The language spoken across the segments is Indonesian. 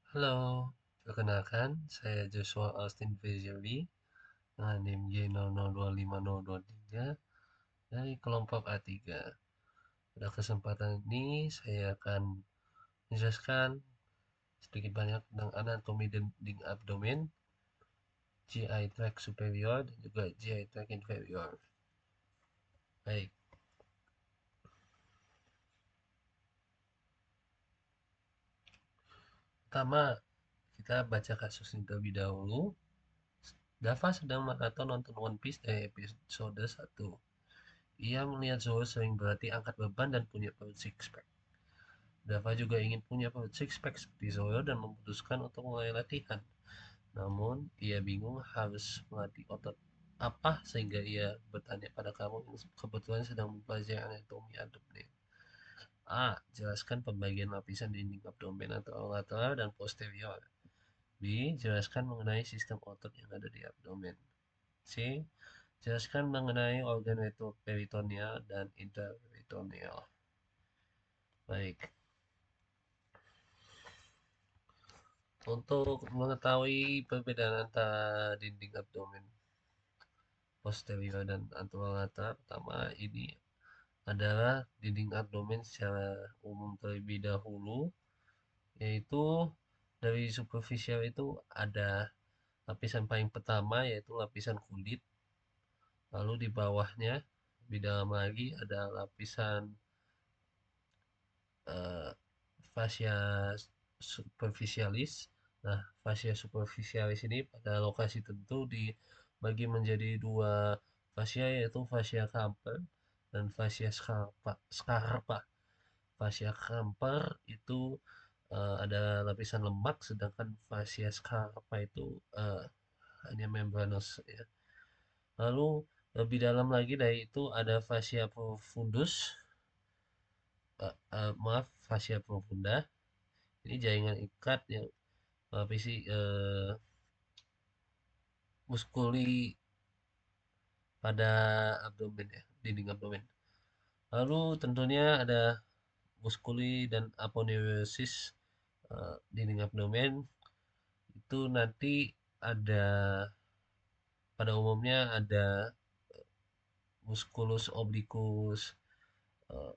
Halo, perkenalkan saya Joshua Austin Feziobi dengan NIM J002503 dari kelompok A3. Pada kesempatan ini saya akan menjelaskan sedikit banyak tentang anatomi dinding abdomen, GI tract superior dan juga GI tract inferior. Baik, pertama kita baca kasus ini terlebih dahulu. Dava sedang maraton nonton One Piece dari episode 1. Ia melihat Zoro sering berlatih angkat beban dan punya perut six pack. Dava juga ingin punya perut six pack seperti Zoro dan memutuskan untuk mulai latihan. Namun, ia bingung harus melatih otot apa sehingga ia bertanya pada kamu yang kebetulan sedang mempelajari anatomi abdomen. A. Jelaskan pembagian lapisan dinding abdomen atau lateral dan posterior. B. Jelaskan mengenai sistem otot yang ada di abdomen. C. Jelaskan mengenai organ retroperitoneal dan interperitoneal. Baik, untuk mengetahui perbedaan antara dinding abdomen posterior dan anterolateral, pertama ini adalah dinding abdomen secara umum terlebih dahulu, yaitu dari superficial itu ada lapisan paling pertama yaitu lapisan kulit, lalu di bawahnya lebih dalam lagi ada lapisan eh, fascia superficialis. Nah, fascia superficialis ini pada lokasi tentu dibagi menjadi dua fascia yaitu fascia Camper dan fascia scarpa. Scarpa. Fascia Camper itu ada lapisan lemak, sedangkan fascia scarpa itu hanya membranous ya. Lalu lebih dalam lagi dari itu ada fascia profundus, maaf fascia profunda. Ini jaringan ikat yang melapisi muskuli pada abdomen ya, dinding abdomen. Lalu tentunya ada muskuli dan aponeurosis dinding abdomen itu nanti ada pada umumnya ada musculus obliquus eh,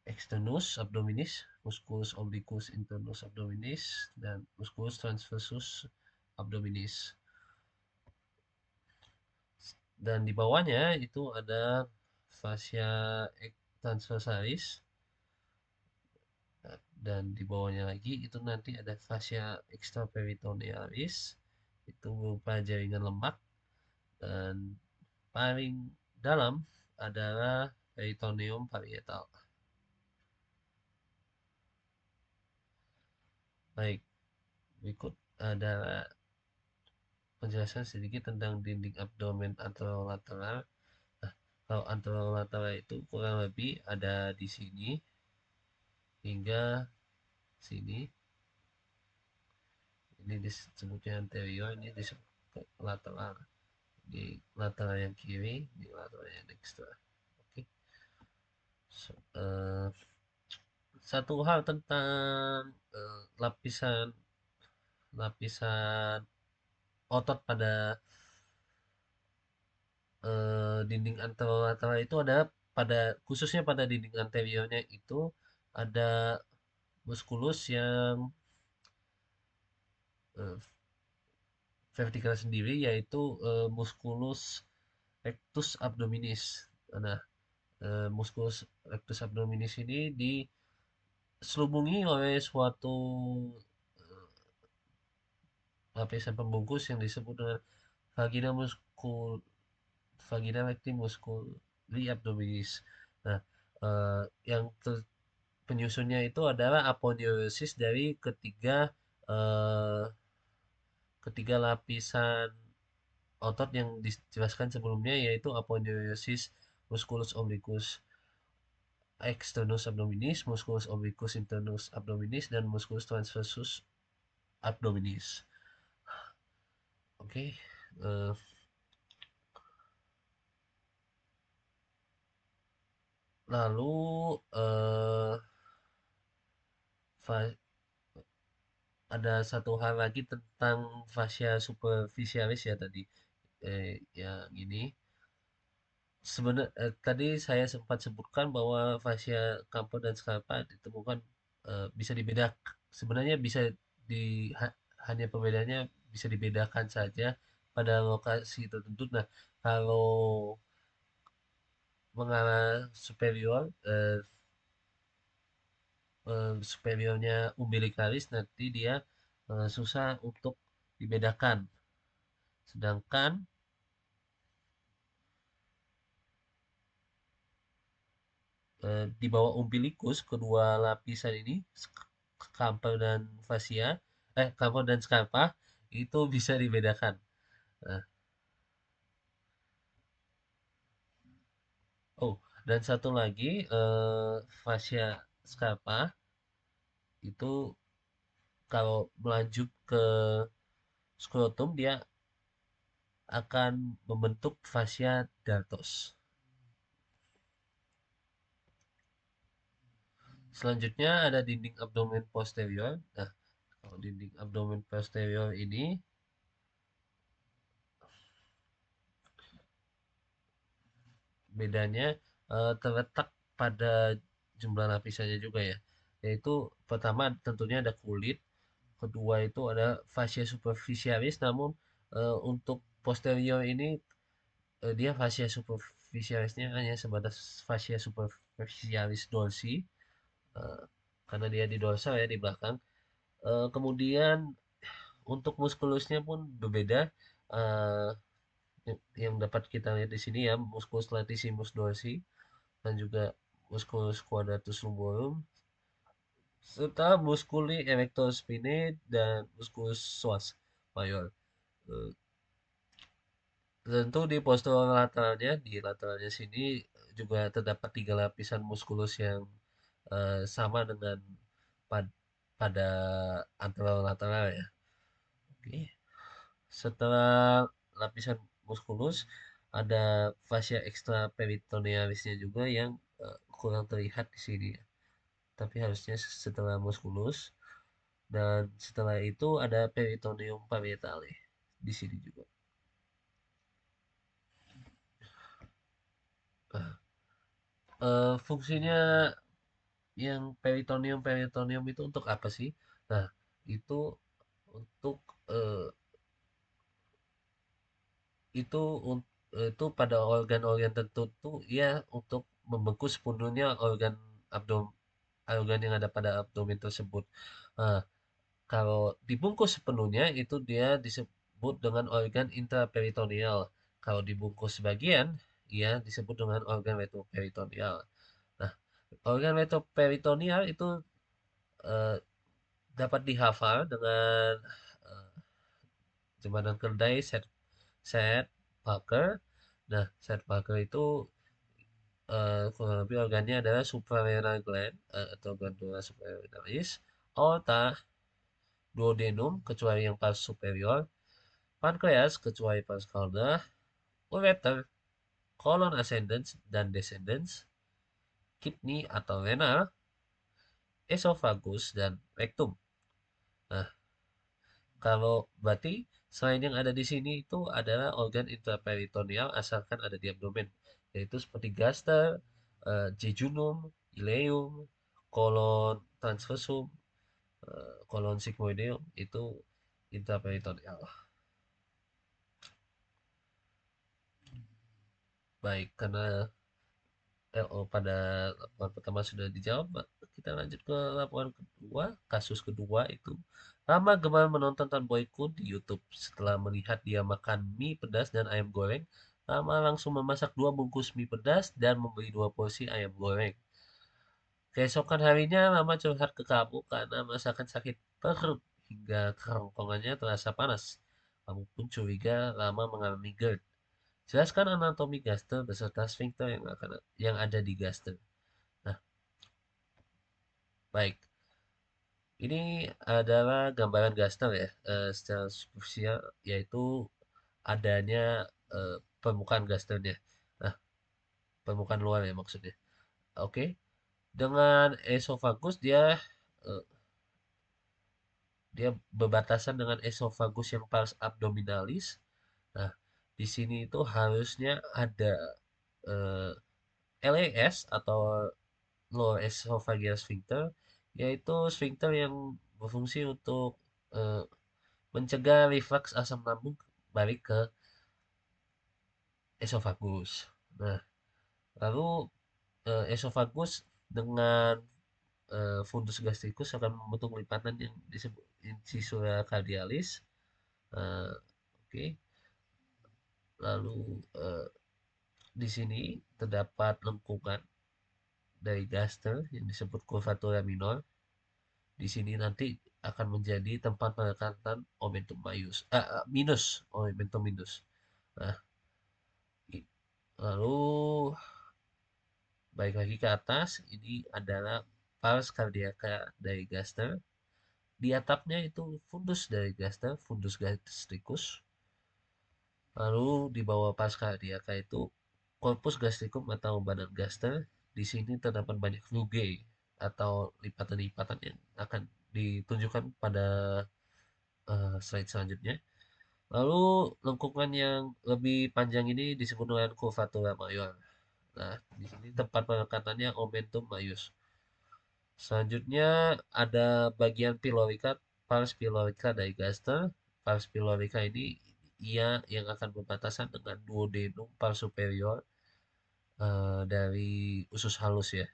externus abdominis, musculus obliquus internus abdominis, dan musculus transversus abdominis. Dan di bawahnya itu ada fascia transversalis, dan di bawahnya lagi itu nanti ada fascia extraperitonealis, itu berupa jaringan lemak, dan paling dalam adalah peritoneum parietal. Baik, berikut adalah penjelasan sedikit tentang dinding abdomen anterolateral. Nah, kalau anterolateral itu kurang lebih ada di sini hingga sini. Ini disebutnya anterior, ini disebut lateral. Di lateral yang kiri, di lateral yang dexter. Oke. So, satu hal tentang lapisan lapisan otot pada dinding anterolateral itu ada pada khususnya pada dinding anteriornya itu ada muskulus yang eh, vertikal sendiri yaitu musculus rectus abdominis. Nah, musculus rectus abdominis ini diselubungi oleh suatu lapisan pembungkus yang disebut dengan vagina muskul vagina recti musculi abdominis. Nah, yang penyusunnya itu adalah aponeurosis dari eh, ketiga lapisan otot yang dijelaskan sebelumnya yaitu aponeurosis musculus obliquus externus abdominis, musculus obliquus internus abdominis, dan musculus transversus abdominis. Oke, eh, lalu fa- ada satu hal lagi tentang fascia superficialis ya tadi. Yang ini tadi saya sempat sebutkan bahwa fascia campo dan scapa ditemukan bisa dibedakan. Sebenarnya bisa di hanya perbedaannya bisa dibedakan saja pada lokasi tertentu. Nah, kalau mengarah superior, superiornya umbilicalis nanti dia susah untuk dibedakan. Sedangkan di bawah umbilikus kedua lapisan ini camper dan fascia camper dan scapa itu bisa dibedakan. Nah, oh, dan satu lagi fascia scapa itu kalau melanjut ke skrotum dia akan membentuk fascia dartos. Selanjutnya ada dinding abdomen posterior. Nah, kalau dinding abdomen posterior ini bedanya terletak pada jumlah lapisannya juga ya. Yaitu pertama tentunya ada kulit, kedua itu ada fascia superficialis, namun untuk posterior ini dia fascia superficialisnya hanya sebatas fascia superficialis dorsi eh, karena dia di dorsal ya di belakang. Kemudian untuk muskulusnya pun berbeda. Eh, yang dapat kita lihat di sini ya musculus latissimus dorsi dan juga musculus quadratus lumborum serta musculi erector spinae dan musculus psoas mayor. Eh, Tentu di postur lateralnya, di lateralnya sini juga terdapat tiga lapisan muskulus yang sama dengan pad- pada anterolateral ya. Oke. Setelah lapisan muskulus, ada fascia extraperitonealisnya juga yang kurang terlihat di sini ya. Tapi harusnya setelah muskulus dan setelah itu ada peritoneum parietale di sini juga. Fungsinya yang peritoneum itu untuk apa sih? Nah, itu untuk eh, itu itu pada organ-organ tertentu ya untuk membungkus sepenuhnya organ yang ada pada abdomen tersebut. Nah, kalau dibungkus sepenuhnya itu dia disebut dengan organ intraperitoneal. Kalau dibungkus sebagian, ya disebut dengan organ retroperitoneal. Nah, organ retroperitoneal itu eh, dapat dihafal dengan eh, jembatan kedai Seth Parker. Nah, Seth Parker itu kurang lebih organnya adalah suprarenal gland atau glandula suprarenal, aorta, duodenum kecuali yang pas superior, pankreas kecuali pas cauda, ureter, colon ascendens dan descendens, kidney atau renal, esophagus dan rectum. Nah, kalau berarti selain yang ada di sini itu adalah organ intraperitoneal asalkan ada di abdomen, yaitu seperti gaster, jejunum, ileum, kolon transversum, kolon sigmoideum itu intraperitoneal. Baik, karena pada laporan pertama sudah dijawab, kita lanjut ke laporan kedua. Kasus kedua itu Rama gemar menonton Tan Boykun di YouTube. Setelah melihat dia makan mie pedas dan ayam goreng, Rama langsung memasak 2 bungkus mie pedas dan membeli 2 porsi ayam goreng. Keesokan harinya, Rama curhat ke kamu karena merasakan sakit perut hingga kerongkongannya terasa panas. Kamu pun curiga Rama mengalami GERD. Jelaskan anatomi gaster beserta sphincter yang ada di gaster. Nah, baik. Ini adalah gambaran gaster ya, secara superficial yaitu adanya permukaan gasternya. Nah, permukaan luar ya maksudnya. Oke. Dengan esophagus eh, dia berbatasan dengan esofagus yang pars abdominalis. Nah, di sini itu harusnya ada eh, LES atau lower esophageal sphincter, yaitu sphincter yang berfungsi untuk eh, mencegah refleks asam lambung balik ke esofagus. Nah, lalu esofagus dengan fundus gastricus akan membentuk lipatan yang disebut incisura cardialis. Oke, okay. Lalu di sini terdapat lengkungan dari gaster yang disebut curvatura minor. Di sini nanti akan menjadi tempat penekatan omentum minus, omentum minus. Nah, lalu baik lagi ke atas, ini adalah pars cardiaca dari gaster. Di atapnya itu fundus dari gaster, fundus gastricus. Lalu di bawah pars cardiaca itu corpus gastricum atau badan gaster. Di sini terdapat banyak rugae atau lipatan-lipatan yang akan ditunjukkan pada slide selanjutnya. Lalu lengkungan yang lebih panjang ini disebut dengan curvatura major. Nah, di sini tempat penekatannya omentum maius. Selanjutnya ada bagian pylorica, pars pylorica digaster. Pars pylorica ini ia yang akan berbatasan dengan duodenum pars superior dari usus halus ya.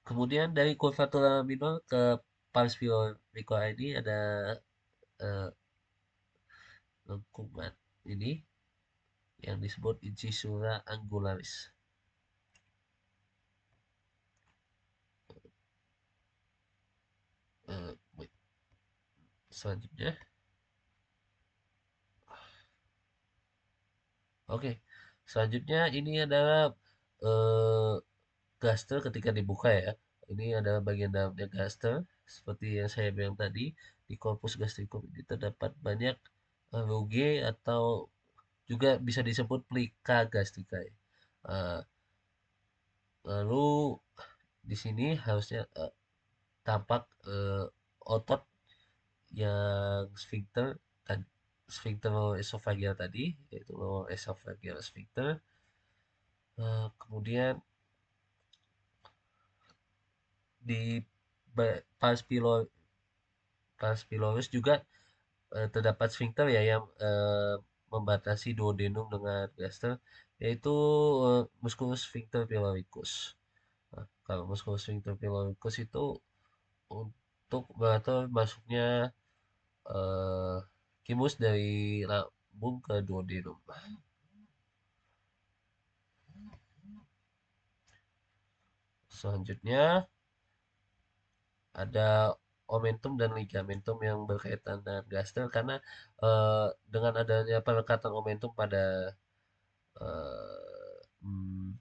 Kemudian dari curvatura minor ke pars pylorica ini ada uh, lengkungan ini yang disebut incisura angularis. Wait, selanjutnya, oke, selanjutnya ini adalah eh, gaster ketika dibuka ya. Ini adalah bagian dalamnya gaster, seperti yang saya bilang tadi di corpus gastricum ini terdapat banyak rugae atau juga bisa disebut plika gastricae. Eh, Lalu di sini harusnya tampak otot yang sphincter dan sphincter esophageal tadi, yaitu lower esophageal sphincter. Kemudian di pars pylorus juga terdapat sphincter ya yang membatasi duodenum dengan gaster, yaitu musculus sphincter pyloricus. Nah, kalau musculus sphincter pyloricus itu untuk mengatur masuknya eh, kimus dari lambung ke duodenum. Selanjutnya ada omentum dan ligamentum yang berkaitan dengan gaster karena dengan adanya penekatan omentum pada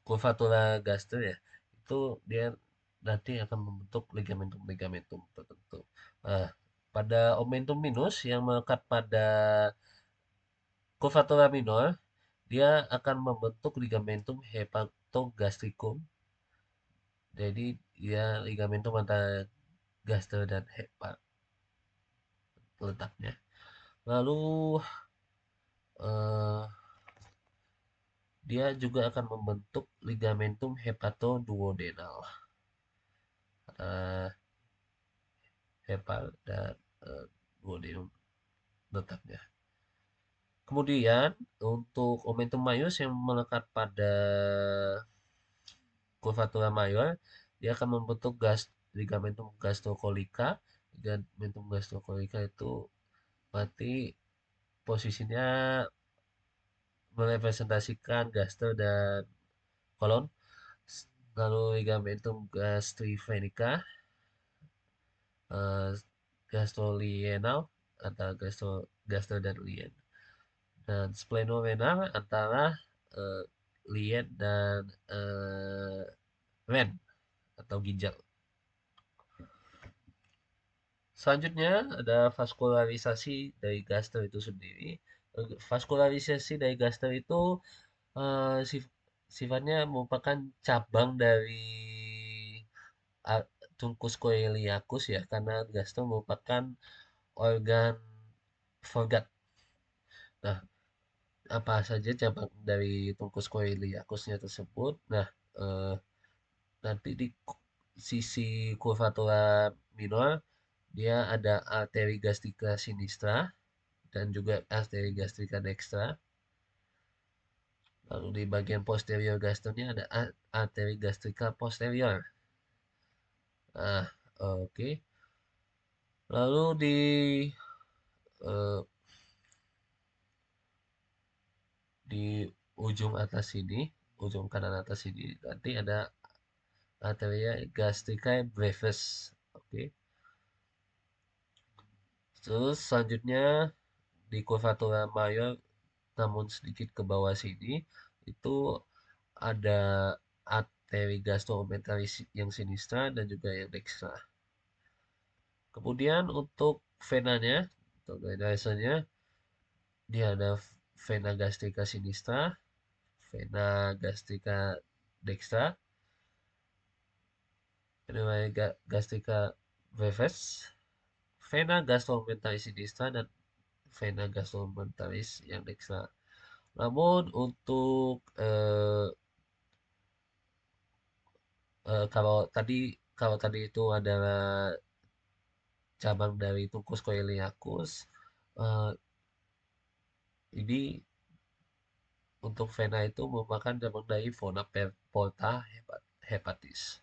curvatura gaster ya, itu dia nanti akan membentuk ligamentum-ligamentum tertentu. Nah, pada omentum minus yang melekat pada curvatura minor, dia akan membentuk ligamentum hepatogastricum. Jadi dia ligamentum antara gaster dan hepa letaknya. Lalu eh, dia juga akan membentuk ligamentum hepatoduodenal. Eh, Hepal dan duodenum letaknya. Kemudian untuk omentum maius yang melekat pada curvatura major, dia akan membentuk ligamentum gastrocolica. Ligamentum gastrocolica itu berarti posisinya merepresentasikan gaster dan kolon. Lalu ligamentum gastriphenica, eh, gastrolienal antara gaster dan lien. Dan splenorenal antara eh, lien dan ven atau ginjal. Selanjutnya ada vaskularisasi dari gaster itu sendiri. Vaskularisasi dari gaster itu sifatnya merupakan cabang dari tungkus coeliacus ya, karena gastro merupakan organ foregut. Nah, apa saja cabang dari tungkus coeliacusnya tersebut? Nah, eh, nanti di sisi curvatura minor dia ada arteri gastrica sinistra dan juga arteri gastrica dextra. Lalu di bagian posterior gastronya ada arteri gastrica posterior. Nah, oke. Lalu eh, di ujung atas sini, ujung kanan atas sini nanti ada arteria gastricae brevis. Oke. Terus selanjutnya di curvatura major namun sedikit ke bawah sini itu ada arteri gastroomentalis yang sinistra dan juga yang dextra. Kemudian untuk venanya, untuk drainasenya, dia ada vena gastrica sinistra, vena gastrica dextra, vena gastrica brevis, vena gastroomentalis sinistra, dan vena gastroomentalis yang dextra. Namun untuk kalau tadi itu adalah cabang dari tungkus coeliacus, eh, ini untuk vena itu merupakan cabang dari vena porta hepatis.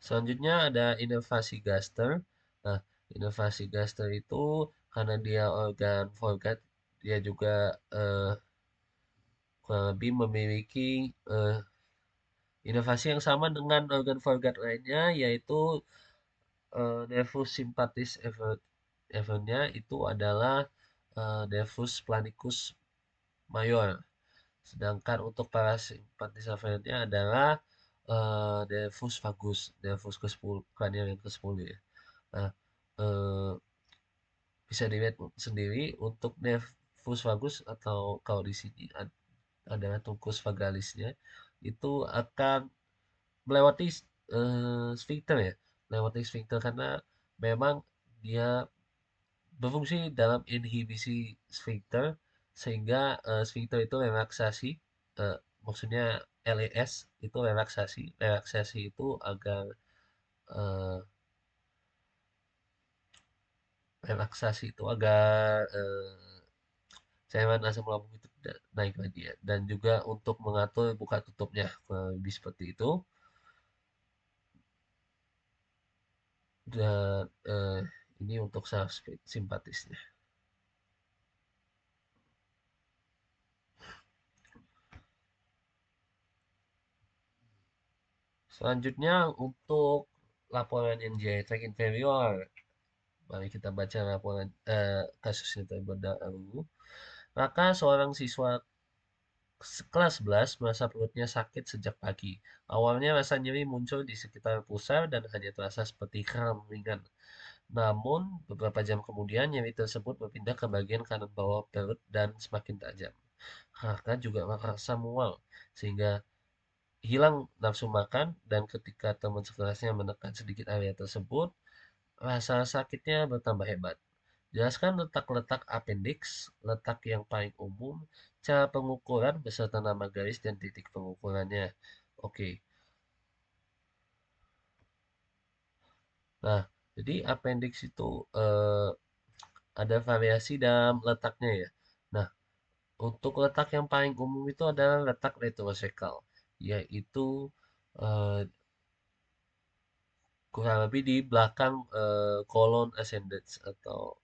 Selanjutnya ada inervasi gaster. Nah, inervasi gaster itu karena dia organ foregut, dia juga kurang lebih memiliki inovasi yang sama dengan organ foregut lainnya, yaitu nervus sympathic effernya itu adalah nervus planicus major. Sedangkan untuk parasympatis effernya adalah nervus vagus, nervus ke-10, cranial yang ke-10 ya. Nah, eh, bisa dilihat sendiri untuk nervus vagus atau kalau di sini adalah tungkus vagalisnya itu akan melewati sphincter ya, melewati sphincter karena memang dia berfungsi dalam inhibisi sphincter sehingga sphincter itu relaksasi, maksudnya LES itu relaksasi, relaksasi itu agar eh, cairan asam lambung itu tidak naik lagi ya, dan juga untuk mengatur buka tutupnya lebih seperti itu. Dan ini untuk saraf simpatisnya. Selanjutnya untuk laporan yang GI inferior. Mari kita baca laporan kasusnya terlebih dahulu. Maka seorang siswa kelas 11 merasa perutnya sakit sejak pagi. Awalnya rasa nyeri muncul di sekitar pusar dan hanya terasa seperti kram ringan. Namun, beberapa jam kemudian nyeri tersebut berpindah ke bagian kanan bawah perut dan semakin tajam. Kakak juga merasa mual, sehingga hilang nafsu makan dan ketika teman sekelasnya menekan sedikit area tersebut, rasa sakitnya bertambah hebat. Jelaskan letak-letak appendix, letak yang paling umum, cara pengukuran beserta nama garis dan titik pengukurannya. Oke. Nah, jadi appendix itu ada variasi dalam letaknya ya. Nah, untuk letak yang paling umum itu adalah letak retrosecal, yaitu eh, kurang lebih di belakang kolon ascendens atau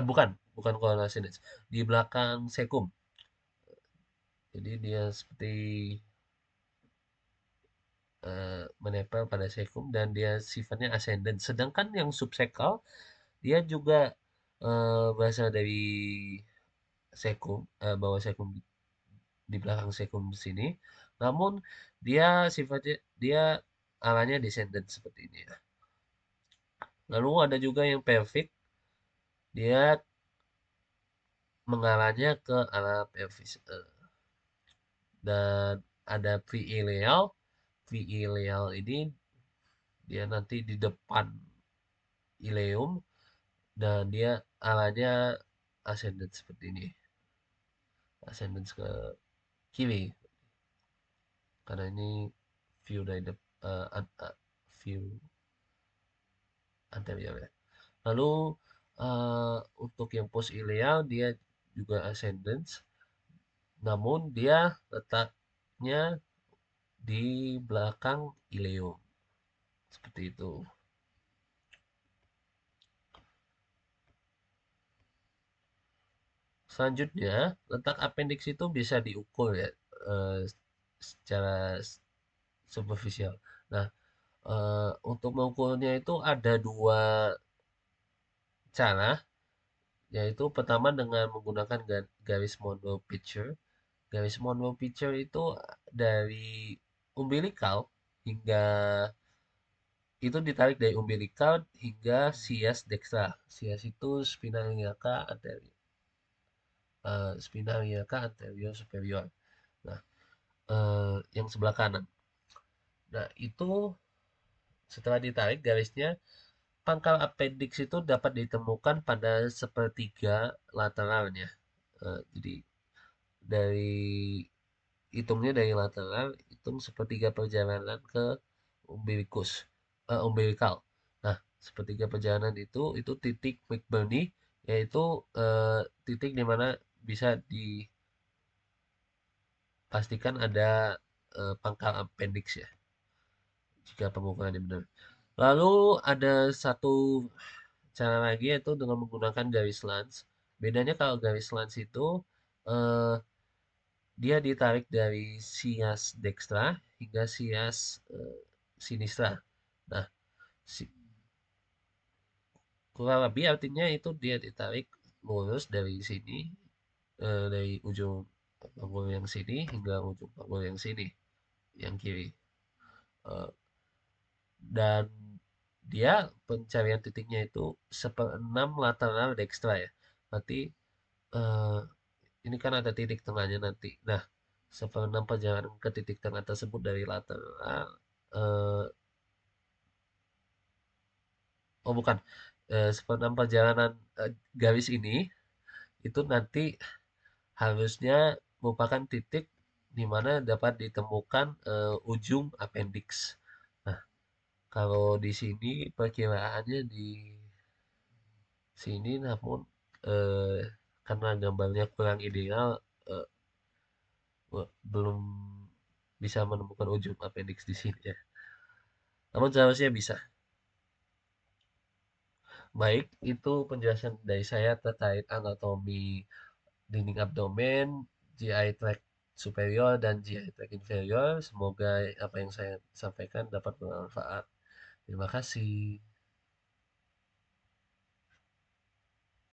bukan, bukan kolon ascendens, di belakang sekum. Jadi dia seperti menempel pada sekum dan dia sifatnya ascendens. Sedangkan yang subsekal dia juga berasal dari sekum, bawah sekum di belakang sekum sini. Namun dia arahnya descendant seperti ini ya. Lalu ada juga yang pelvic, dia mengarahnya ke arah pelvis. Dan ada pre-ileal. Pre-ileal ini dia nanti di depan ileum dan dia arahnya ascendant seperti ini. Ascendant ke kiri karena ini view dari view anterior ya. Lalu untuk yang post ileal dia juga ascendant, namun dia letaknya di belakang ileum seperti itu. Selanjutnya, letak appendix itu bisa diukur ya secara superficial. Nah, untuk mengukurnya itu ada dua cara, yaitu pertama dengan menggunakan garis Monroe Picture. Garis Monroe Picture itu dari umbilical hingga itu ditarik dari umbilical hingga sias dextra. Sias itu spina iliaca anterior, spina iliaca anterior superior. Nah, yang sebelah kanan. Nah, itu setelah ditarik garisnya, pangkal appendix itu dapat ditemukan pada sepertiga lateralnya. Jadi dari hitungnya dari lateral, hitung sepertiga perjalanan ke umbilicus, umbilical. Nah, sepertiga perjalanan itu titik McBurney, yaitu titik di mana bisa dipastikan ada pangkal appendix ya, jika pengukurannya benar. Lalu ada satu cara lagi yaitu dengan menggunakan garis lans. Bedanya kalau garis lans itu eh, dia ditarik dari sias dextra hingga sias sinistra. Nah, kurang lebih artinya itu dia ditarik lurus dari sini, dari ujung panggul yang sini hingga ujung panggul yang sini, yang kiri. Eh, dan dia pencarian titiknya itu seperenam lateral dextra ya. Berarti eh, ini kan ada titik tengahnya nanti. Nah, seperenam perjalanan ke titik tengah tersebut dari lateral. eh, oh bukan, seperenam perjalanan garis ini itu nanti harusnya merupakan titik di mana dapat ditemukan ujung appendix. Nah, kalau di sini perkiraannya di sini, namun eh, karena gambarnya kurang ideal, eh, belum bisa menemukan ujung appendix di sini ya. Namun seharusnya bisa. Baik, itu penjelasan dari saya terkait anatomi dinding abdomen, GI tract superior dan GI tract inferior. Semoga apa yang saya sampaikan dapat bermanfaat. Terima kasih.